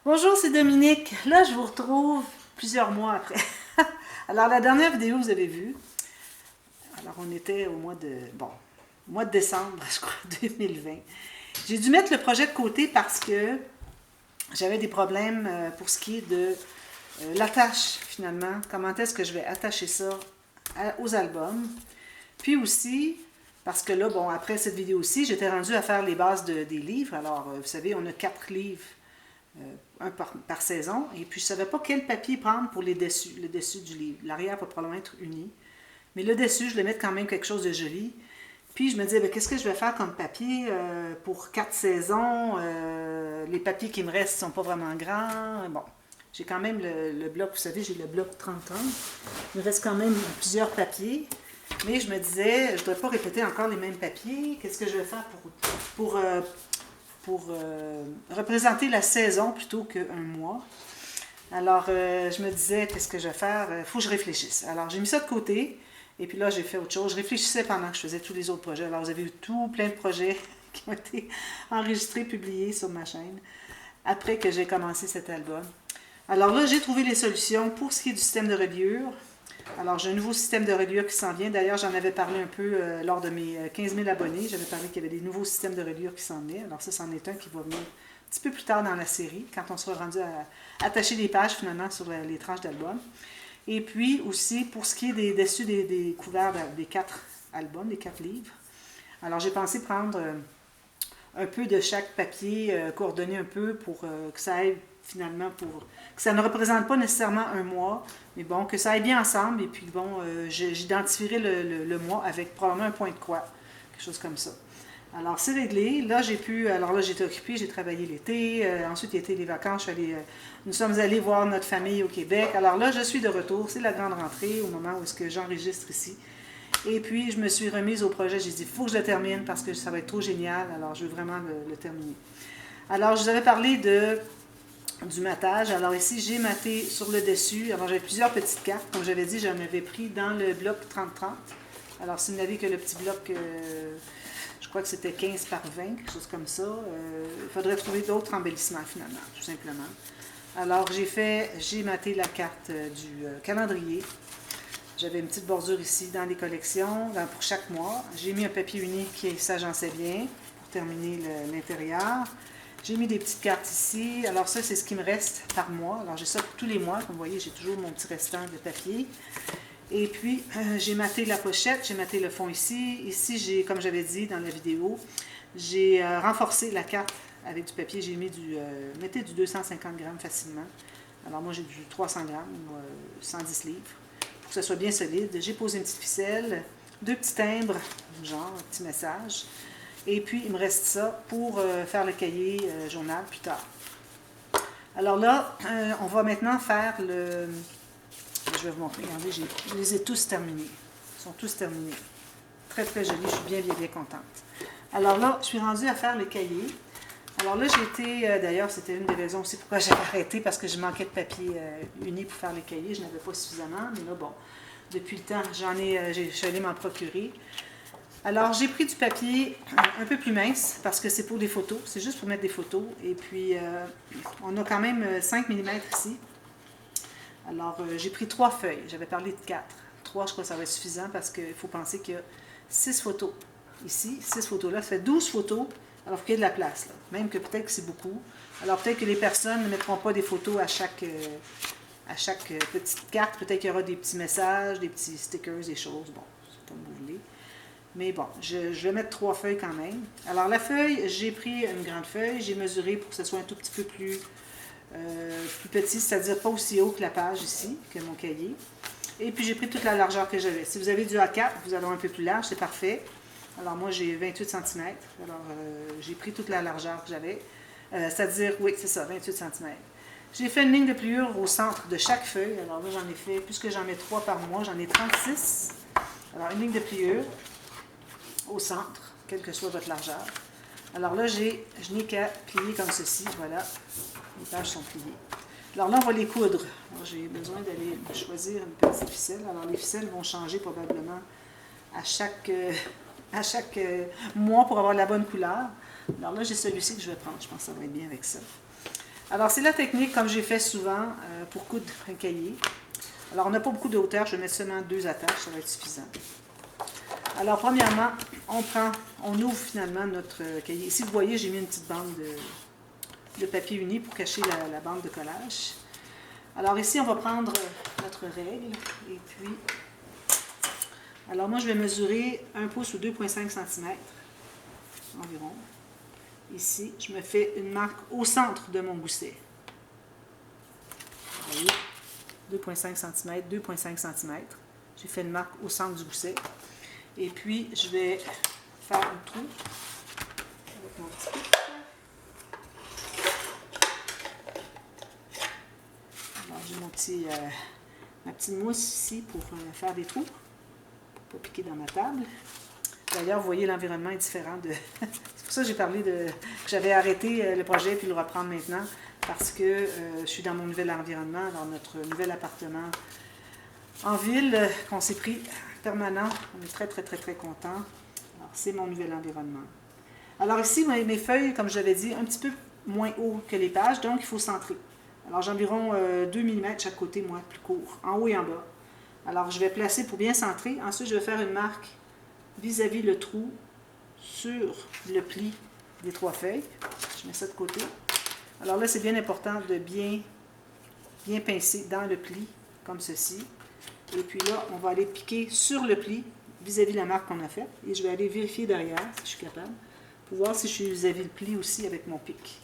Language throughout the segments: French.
Bonjour, c'est Dominique. Là, je vous retrouve plusieurs mois après. Alors, la dernière vidéo, vous avez vu. Alors, on était au mois de décembre, je crois, 2020. J'ai dû mettre le projet de côté parce que j'avais des problèmes pour ce qui est de l'attache, finalement. Comment est-ce que je vais attacher ça aux albums. Puis aussi, parce que là, bon, après cette vidéo-ci, j'étais rendue à faire les bases des livres. Alors, vous savez, on a 4 livres un par saison. Et puis, je ne savais pas quel papier prendre pour le dessus du livre. L'arrière va probablement être uni. Mais le dessus, je vais mettre quand même quelque chose de joli. Puis, je me disais, qu'est-ce que je vais faire comme papier pour 4 saisons? Les papiers qui me restent ne sont pas vraiment grands. Bon, j'ai quand même le bloc, vous savez, j'ai le bloc 30 ans. Il me reste quand même plusieurs papiers. Mais je me disais, je ne dois pas répéter encore les mêmes papiers. Qu'est-ce que je vais faire pour représenter la saison plutôt qu'un mois? Alors, je me disais, qu'est-ce que je vais faire? Il faut que je réfléchisse. Alors, j'ai mis ça de côté. Et puis là, j'ai fait autre chose. Je réfléchissais pendant que je faisais tous les autres projets. Alors, vous avez eu tout plein de projets qui ont été enregistrés, publiés sur ma chaîne après que j'ai commencé cet album. Alors là, j'ai trouvé les solutions pour ce qui est du système de reliure. Alors, j'ai un nouveau système de reliure qui s'en vient. D'ailleurs, j'en avais parlé un peu lors de mes 15 000 abonnés. J'avais parlé qu'il y avait des nouveaux systèmes de reliure qui s'en venaient. Alors, ça, c'en est un qui va venir un petit peu plus tard dans la série, quand on sera rendu à attacher des pages, finalement, sur les tranches d'album. Et puis, aussi, pour ce qui est des dessus des couverts des 4 albums, des 4 livres, alors, j'ai pensé prendre un peu de chaque papier, coordonner un peu pour que ça aille finalement que ça ne représente pas nécessairement un mois, mais bon, que ça aille bien ensemble. Et puis bon, j'identifierai le mois avec probablement un point de croix, quelque chose comme ça. Alors, c'est réglé. Là, alors là, j'étais occupée, j'ai travaillé l'été. Ensuite, il y a été les vacances. Nous sommes allés voir notre famille au Québec. Alors là, je suis de retour. C'est la grande rentrée au moment où est-ce que j'enregistre ici. Et puis, je me suis remise au projet. J'ai dit, il faut que je le termine parce que ça va être trop génial. Alors, je veux vraiment le terminer. Alors, je vous avais parlé du matage. Alors ici, j'ai maté sur le dessus. Alors, j'avais plusieurs petites cartes. Comme j'avais dit, j'en avais pris dans le bloc 30-30. Alors, si vous n'avez que le petit bloc, je crois que c'était 15 par 20, quelque chose comme ça, il faudrait trouver d'autres embellissements finalement, tout simplement. Alors, j'ai maté la carte du calendrier. J'avais une petite bordure ici dans les collections, pour chaque mois. J'ai mis un papier unique qui s'agençait bien pour terminer l'intérieur. J'ai mis des petites cartes ici. Alors ça, c'est ce qui me reste par mois. Alors j'ai ça pour tous les mois. Comme vous voyez, j'ai toujours mon petit restant de papier. Et puis, j'ai maté la pochette, j'ai maté le fond ici. Ici, comme j'avais dit dans la vidéo, j'ai renforcé la carte avec du papier. J'ai mis mettez du 250 grammes facilement. Alors moi, j'ai du 300 grammes, 110 livres, pour que ça soit bien solide. J'ai posé une petite ficelle, 2 petits timbres, genre un petit message. Et puis, il me reste ça pour faire le cahier journal plus tard. Alors là, on va maintenant faire Je vais vous montrer. Regardez, je les ai tous terminés. Ils sont tous terminés. Très, très jolis. Je suis bien, bien, bien contente. Alors là, je suis rendue à faire le cahier. Alors là, d'ailleurs, c'était une des raisons aussi pourquoi j'ai arrêté, parce que je manquais de papier uni pour faire les cahiers. Je n'avais pas suffisamment. Mais là, bon, depuis le temps, je suis allée m'en procurer. Alors, j'ai pris du papier un peu plus mince parce que c'est pour des photos. C'est juste pour mettre des photos. Et puis, on a quand même 5 mm ici. Alors, j'ai pris 3 feuilles. J'avais parlé de 4. 3, je crois que ça va être suffisant parce qu'il faut penser qu'il y a 6 photos ici. 6 photos là. Ça fait 12 photos. Alors, il faut qu'il y ait de la place, là. Même que peut-être que c'est beaucoup. Alors, peut-être que les personnes ne mettront pas des photos à chaque petite carte. Peut-être qu'il y aura des petits messages, des petits stickers, des choses. Bon, c'est comme vous voulez. Mais bon, je vais mettre 3 feuilles quand même. Alors la feuille, j'ai pris une grande feuille, j'ai mesuré pour que ce soit un tout petit peu plus petit, c'est-à-dire pas aussi haut que la page ici, que mon cahier. Et puis j'ai pris toute la largeur que j'avais. Si vous avez du A4, vous allez un peu plus large, c'est parfait. Alors moi j'ai 28 cm, alors j'ai pris toute la largeur que j'avais. C'est-à-dire, oui, c'est ça, 28 cm. J'ai fait une ligne de pliure au centre de chaque feuille. Alors là j'en ai fait, puisque j'en mets 3 par mois, j'en ai 36. Alors une ligne de pliure au centre, quelle que soit votre largeur. Alors là, je n'ai qu'à plier comme ceci, voilà. Les pages sont pliées. Alors là, on va les coudre. Alors j'ai besoin d'aller choisir une petite ficelle. Alors les ficelles vont changer probablement à chaque mois pour avoir la bonne couleur. Alors là, j'ai celui-ci que je vais prendre. Je pense que ça va être bien avec ça. Alors, c'est la technique, comme j'ai fait souvent, pour coudre un cahier. Alors, on n'a pas beaucoup de hauteur, je vais mettre seulement 2 attaches, ça va être suffisant. Alors, premièrement, on ouvre finalement notre cahier. Ici, vous voyez, j'ai mis une petite bande de papier uni pour cacher la bande de collage. Alors ici, on va prendre notre règle et puis, alors moi je vais mesurer 1 pouce ou 2,5 cm environ. Ici, je me fais une marque au centre de mon gousset. Vous voyez, 2,5 cm, 2,5 cm. J'ai fait une marque au centre du gousset. Et puis, je vais faire un trou avec mon petit pic. J'ai ma petite mousse ici pour faire des trous, pour ne pas piquer dans ma table. D'ailleurs, vous voyez, l'environnement est différent. C'est pour ça que j'ai parlé que j'avais arrêté le projet puis le reprendre maintenant, parce que je suis dans mon nouvel environnement, dans notre nouvel appartement en ville qu'on s'est pris permanent. On est très, très, très, très contents. Alors, c'est mon nouvel environnement. Alors ici, mes feuilles, comme je l'avais dit, un petit peu moins haut que les pages, donc il faut centrer. Alors, j'ai environ 2 mm chaque côté, moi, plus court, en haut et en bas. Alors, je vais placer pour bien centrer. Ensuite, je vais faire une marque vis-à-vis le trou sur le pli des 3 feuilles. Je mets ça de côté. Alors là, c'est bien important de bien pincer dans le pli, comme ceci. Et puis là, on va aller piquer sur le pli, vis-à-vis la marque qu'on a faite. Et je vais aller vérifier derrière, si je suis capable, pour voir si je suis vis-à-vis le pli aussi avec mon pic.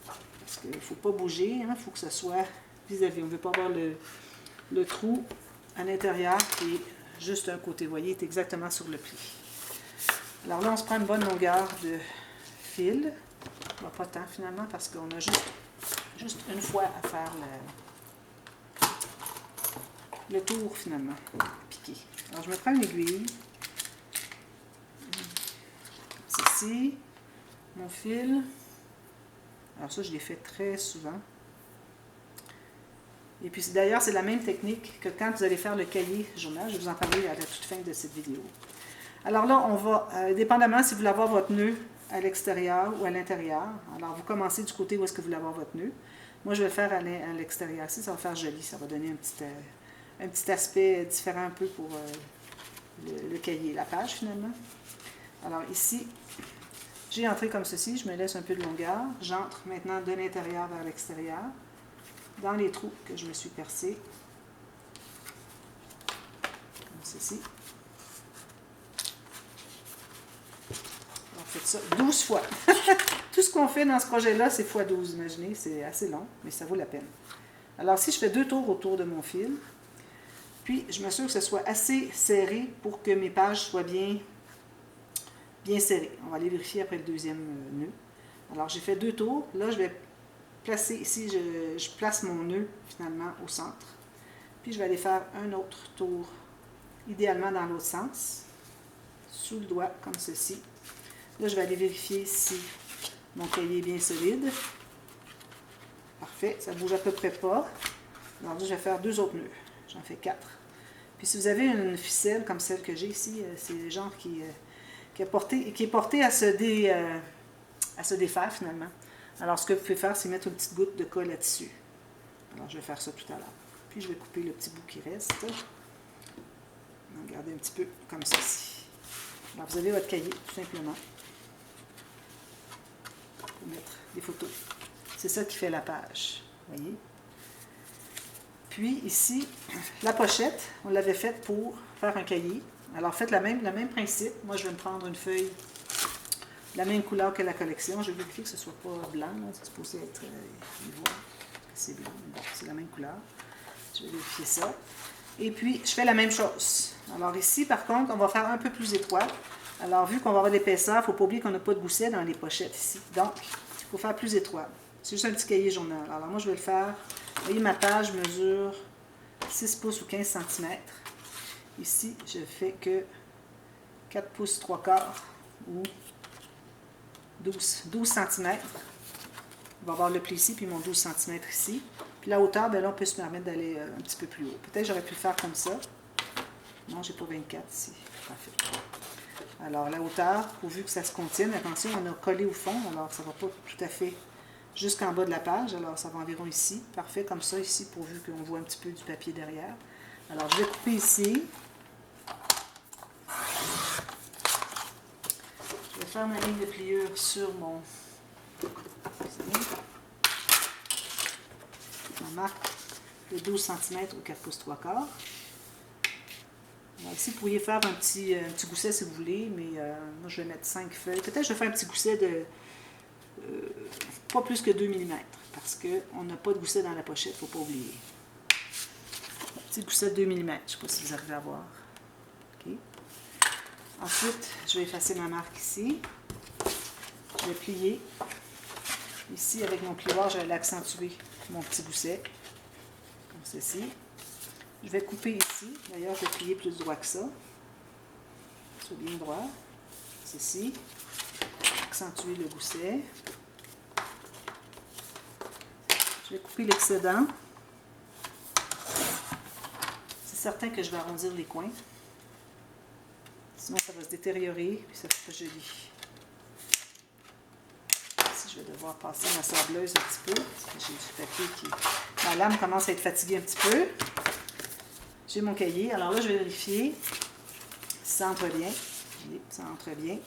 Parce qu'il ne faut pas bouger, il faut que ce soit vis-à-vis. On ne veut pas avoir le trou à l'intérieur qui est juste un côté. Vous voyez, il est exactement sur le pli. Alors là, on se prend une bonne longueur de fil. Pas tant finalement, parce qu'on a juste une fois à faire le tour finalement, piqué. Alors je me prends une aiguille. Ceci, mon fil. Alors ça, je l'ai fait très souvent. Et puis d'ailleurs, c'est la même technique que quand vous allez faire le cahier journal. Je vais vous en parler à la toute fin de cette vidéo. Alors là, on va, dépendamment si vous voulez avoir votre nœud à l'extérieur ou à l'intérieur. Alors vous commencez du côté où est-ce que vous voulez avoir votre nœud. Moi, je vais le faire à l'extérieur. Ici, ça va faire joli. Ça va donner un petit aspect différent un peu pour le cahier, la page finalement. Alors ici, j'ai entré comme ceci, je me laisse un peu de longueur. J'entre maintenant de l'intérieur vers l'extérieur, dans les trous que je me suis percés, comme ceci. Alors faites ça 12 fois. Tout ce qu'on fait dans ce projet-là, c'est x 12, imaginez, c'est assez long, mais ça vaut la peine. Alors si je fais 2 tours autour de mon fil, puis je m'assure que ce soit assez serré pour que mes pages soient bien serrées. On va aller vérifier après le deuxième nœud. Alors j'ai fait 2 tours. Là, je vais placer ici, je place mon nœud finalement au centre. Puis je vais aller faire un autre tour, idéalement dans l'autre sens, sous le doigt, comme ceci. Là, je vais aller vérifier si mon cahier est bien solide. Parfait, ça ne bouge à peu près pas. Alors là, je vais faire 2 autres nœuds. J'en fais 4. Puis si vous avez une ficelle comme celle que j'ai ici, c'est le genre qui est porté à se défaire finalement. Alors ce que vous pouvez faire, c'est mettre une petite goutte de colle là-dessus. Alors je vais faire ça tout à l'heure. Puis je vais couper le petit bout qui reste. Regardez un petit peu comme ceci. Alors vous avez votre cahier, tout simplement. Pour mettre des photos. C'est ça qui fait la page. Vous voyez? Puis ici, la pochette, on l'avait faite pour faire un cahier. Alors faites le même principe. Moi, je vais me prendre une feuille de la même couleur que la collection. Je vais vérifier que ce ne soit pas blanc. C'est supposé être ivoire. C'est blanc. Bon, c'est la même couleur. Je vais vérifier ça. Et puis, je fais la même chose. Alors ici, par contre, on va faire un peu plus étroit. Alors, vu qu'on va avoir de l'épaisseur, il ne faut pas oublier qu'on n'a pas de gousset dans les pochettes ici. Donc, il faut faire plus étroit. C'est juste un petit cahier journal. Alors moi, je vais le faire. Vous voyez, ma page mesure 6 pouces ou 15 cm. Ici, je fais que 4 pouces 3/4 ou 12 cm. On va avoir le pli ici, puis mon 12 cm ici. Puis la hauteur, bien là, on peut se permettre d'aller un petit peu plus haut. Peut-être j'aurais pu le faire comme ça. Non, j'ai pas 24 ici. Parfait. Alors, la hauteur, pourvu que ça se contienne, attention, on a collé au fond, alors ça ne va pas tout à fait jusqu'en bas de la page. Alors, ça va environ ici. Parfait, comme ça, ici, pourvu qu'on voit un petit peu du papier derrière. Alors, je vais couper ici. Je vais faire ma ligne de pliure sur mon... Ma marque de 12 cm au 4 pouces 3 quarts. Alors ici, vous pourriez faire un petit gousset si vous voulez, mais moi, je vais mettre 5 feuilles. Peut-être je vais faire un petit gousset de pas plus que 2 mm, parce qu'on n'a pas de gousset dans la pochette, il ne faut pas oublier. Un petit gousset de 2 mm, je ne sais pas si vous arrivez à voir. Okay. Ensuite, je vais effacer ma marque ici. Je vais plier. Ici, avec mon plioir, je vais accentuer mon petit gousset, comme ceci. Je vais couper ici. D'ailleurs, je vais plier plus droit que ça. Soit bien droit. Ceci. Accentuer le gousset. Je vais couper l'excédent. C'est certain que je vais arrondir les coins. Sinon, ça va se détériorer et ça sera joli. Ici, je vais devoir passer ma sableuse un petit peu. Parce que j'ai du papier qui... Ma lame commence à être fatiguée un petit peu. J'ai mon cahier. Alors là, je vais vérifier si ça entre bien. Ça entre bien.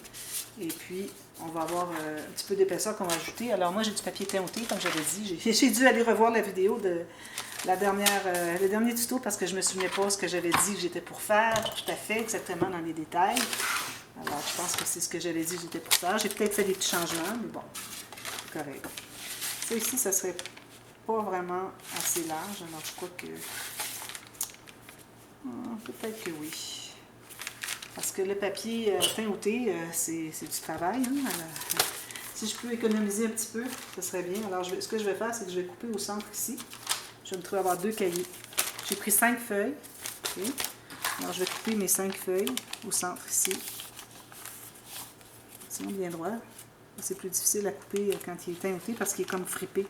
Et puis, on va avoir un petit peu d'épaisseur qu'on va ajouter. Alors moi, j'ai du papier teinté, comme j'avais dit. J'ai dû aller revoir la vidéo de la le dernier tuto parce que je ne me souvenais pas ce que j'avais dit que j'étais pour faire, tout à fait, exactement dans les détails. Alors, je pense que c'est ce que j'avais dit que j'étais pour faire. J'ai peut-être fait des petits changements, mais bon, c'est correct. Ça ici, ça serait pas vraiment assez large. Alors, je crois que... peut-être que oui. Parce que le papier teinté, c'est du travail. Hein? Alors, si je peux économiser un petit peu, ce serait bien. Alors, ce que je vais faire, c'est que je vais couper au centre ici. Je vais me trouver à avoir 2 cahiers. J'ai pris 5 feuilles. Okay. Alors, je vais couper mes 5 feuilles au centre ici. Sinon, bien droit. C'est plus difficile à couper quand il est teinté parce qu'il est comme fripé.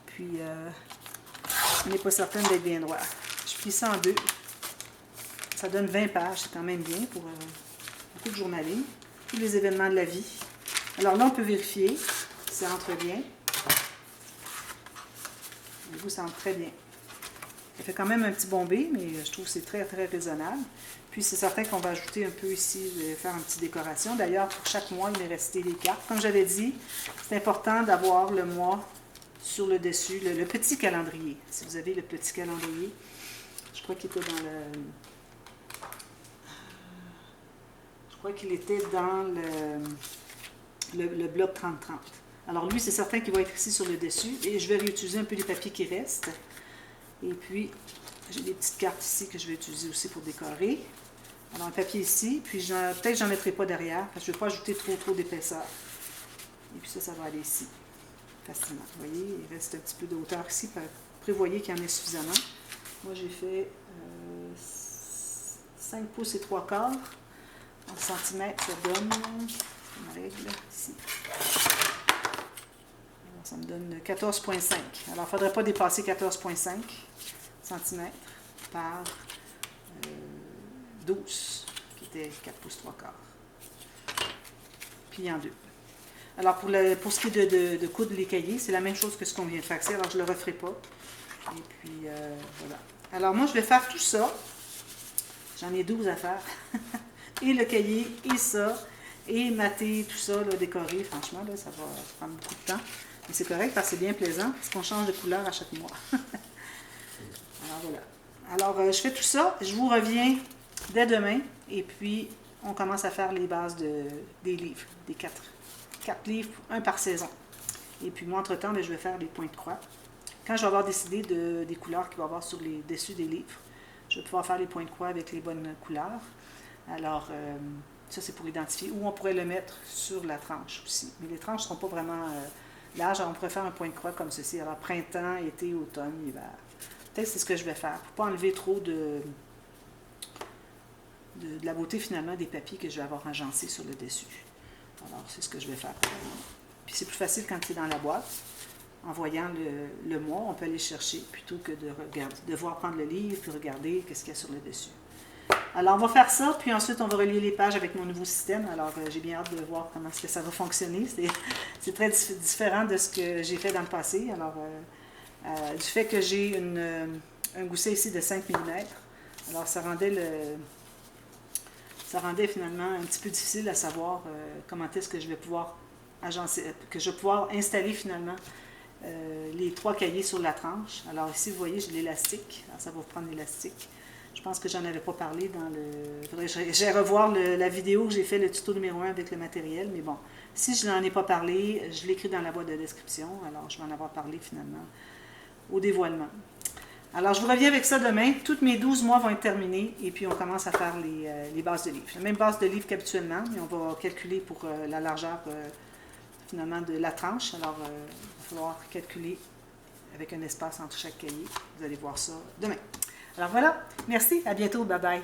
Puis, il n'est pas certain d'être bien droit. Je plie ça en 2. Ça donne 20 pages, c'est quand même bien pour beaucoup de journaling. Tous les événements de la vie. Alors là, on peut vérifier si ça entre bien. Du coup, ça entre très bien. Ça fait quand même un petit bombé, mais je trouve que c'est très, très raisonnable. Puis, c'est certain qu'on va ajouter un peu ici, je vais faire une petite décoration. D'ailleurs, pour chaque mois, il m'est resté les cartes. Comme j'avais dit, c'est important d'avoir le mois sur le dessus, le petit calendrier. Si vous avez le petit calendrier, je crois qu'il était dans le... Je crois qu'il était dans le bloc 30-30. Alors lui, c'est certain qu'il va être ici sur le dessus. Et je vais réutiliser un peu les papiers qui restent. Et puis, j'ai des petites cartes ici que je vais utiliser aussi pour décorer. Alors un papier ici. Puis peut-être que j'en mettrai pas derrière, parce que je ne veux pas ajouter trop d'épaisseur. Et puis ça va aller ici. Facilement. Vous voyez, il reste un petit peu de hauteur ici. Prévoyez qu'il y en ait suffisamment. Moi, j'ai fait 5 pouces et 3 quarts. En centimètres, ça donne, c'est ma règle, ici. Alors, ça me donne 14,5. Alors, il ne faudrait pas dépasser 14,5 cm par 12, qui était 4 pouces 3 quarts. Plié en 2. Alors, pour ce qui est de coudre les cahiers, c'est la même chose que ce qu'on vient de faire ici. Alors, je ne le referai pas. Et puis, voilà. Alors, moi, je vais faire tout ça. J'en ai 12 à faire. Et le cahier, et ça, et mater, tout ça, là, décorer, franchement, là, ça va prendre beaucoup de temps. Mais c'est correct parce que c'est bien plaisant, parce qu'on change de couleur à chaque mois. Alors voilà. Alors, je fais tout ça, je vous reviens dès demain, et puis on commence à faire les bases des livres, des 4 livres, un par saison. Et puis moi, entre-temps, je vais faire les points de croix. Quand je vais avoir décidé des couleurs qu'il va y avoir sur les dessus des livres, je vais pouvoir faire les points de croix avec les bonnes couleurs. Alors, ça c'est pour identifier. Ou on pourrait le mettre sur la tranche aussi. Mais les tranches ne seront pas vraiment larges. Alors, on pourrait faire un point de croix comme ceci. Alors, printemps, été, automne, hiver. Peut-être que c'est ce que je vais faire. Pour ne pas enlever trop de la beauté finalement des papiers que je vais avoir agencés sur le dessus. Alors, c'est ce que je vais faire. Puis c'est plus facile quand c'est dans la boîte. En voyant le mois, on peut aller chercher plutôt que de voir prendre le livre et regarder qu'est-ce qu'il y a sur le dessus. Alors, on va faire ça, puis ensuite, on va relier les pages avec mon nouveau système. Alors, j'ai bien hâte de voir comment est-ce que ça va fonctionner. C'est très différent de ce que j'ai fait dans le passé. Alors, du fait que j'ai un gousset ici de 5 mm, alors ça rendait finalement un petit peu difficile à savoir comment est-ce que je vais pouvoir installer finalement les 3 cahiers sur la tranche. Alors ici, vous voyez, j'ai l'élastique. Alors, ça va vous prendre l'élastique. Je pense que j'en avais pas parlé dans le... Faudrait que j'aille revoir la vidéo que j'ai fait, le tuto numéro 1 avec le matériel. Mais bon, si je n'en ai pas parlé, je l'écris dans la boîte de description. Alors, je vais en avoir parlé finalement au dévoilement. Alors, je vous reviens avec ça demain. Tous mes 12 mois vont être terminés et puis on commence à faire les bases de livres. La même base de livre qu'habituellement, mais on va calculer pour la largeur finalement de la tranche. Alors, il va falloir calculer avec un espace entre chaque cahier. Vous allez voir ça demain. Alors voilà, merci, à bientôt, bye bye.